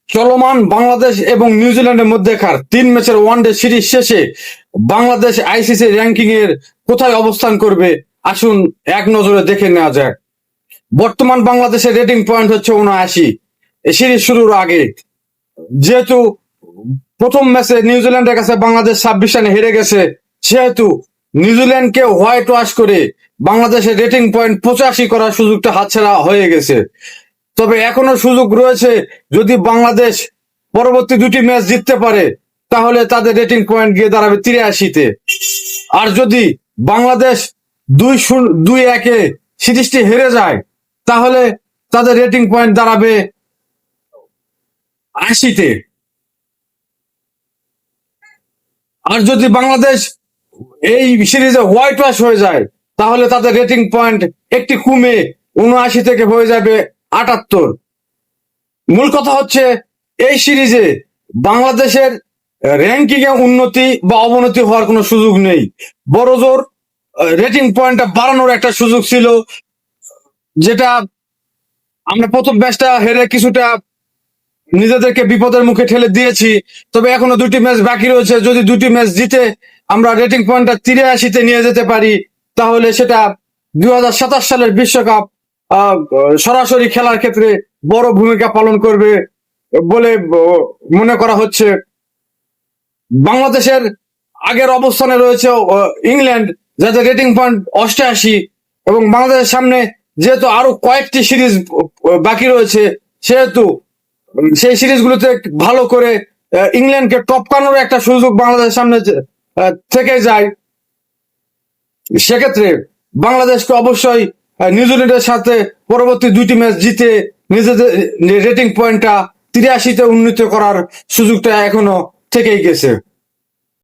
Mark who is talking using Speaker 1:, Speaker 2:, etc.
Speaker 1: চলমান বাংলাদেশ এবং নিউজিল্যান্ডের মধ্যেকার 3 ম্যাচের ওয়ানডে সিরিজ শেষে বাংলাদেশ আইসিসি র্যাঙ্কিং এর কোথায় অবস্থান করবে আসুন এক নজরে দেখে নেওয়া যাক। বর্তমান বাংলাদেশের রেটিং পয়েন্ট হচ্ছে 79। এই সিরিজ শুরুর আগে যেহেতু প্রথম ম্যাচে নিউজিল্যান্ডের কাছে বাংলাদেশ 26 রানে হেরে গেছে, সেহেতু নিউজিল্যান্ডকে হোয়াইট ওয়াশ করে বাংলাদেশের রেটিং পয়েন্ট 85 করার সুযোগটা হাতছাড়া হয়ে গেছে। তবে এখনো সুযোগ রয়েছে, যদি বাংলাদেশ পরবর্তী 2টি ম্যাচ জিততে পারে তাহলে তাদের রেটিং পয়েন্ট গিয়ে দাঁড়াবে 83-তে। আর যদি বাংলাদেশ 2-1 সিরিজটি হেরে যায় তাহলে তাদের রেটিং পয়েন্ট দাঁড়াবে 80-তে। আর যদি বাংলাদেশ এই সিরিজে হোয়াইট ওয়াশ হয়ে যায় তাহলে তাদের রেটিং পয়েন্ট একটি কমে 79 থেকে হয়ে যাবে 78। মূল কথা হচ্ছে, এই সিরিজে বাংলাদেশের র্যাঙ্কিং এ উন্নতি বা অবনতি হওয়ার কোনো সুযোগ নেই, বড়জোর রেটিং পয়েন্টটা বাড়ানোর একটা সুযোগ ছিল, যেটা আমরা প্রথম ম্যাচটা হেরে কিছুটা নিজেদেরকে বিপদের মুখে ঠেলে দিয়েছি। তবে এখনো 2টি ম্যাচ বাকি রয়েছে, যদি 2টি ম্যাচ জিতে আমরা রেটিং পয়েন্টটা 83-তে নিয়ে যেতে পারি তাহলে সেটা 2027 সালের বিশ্বকাপ সরাসরি খেলার ক্ষেত্রে বড় ভূমিকা পালন করবে বলে মনে করা হচ্ছে। বাংলাদেশের আগের অবস্থানে রয়েছে ইংল্যান্ড, যাদের রেটিং পয়েন্ট 88, এবং বাংলাদেশের সামনে যেহেতু আরো কয়েকটি সিরিজ বাকি রয়েছে, সেহেতু সেই সিরিজগুলোতে ভালো করে ইংল্যান্ডকে টপকানোর একটা সুযোগ বাংলাদেশের সামনে থেকে যায়। সেক্ষেত্রে বাংলাদেশকে অবশ্যই নিউজিল্যান্ডের সাথে পরবর্তী 2টি ম্যাচ জিতে নিজেদের রেটিং পয়েন্টটা 83-তে উন্নীত করার সুযোগটা এখনো থেকেই গেছে।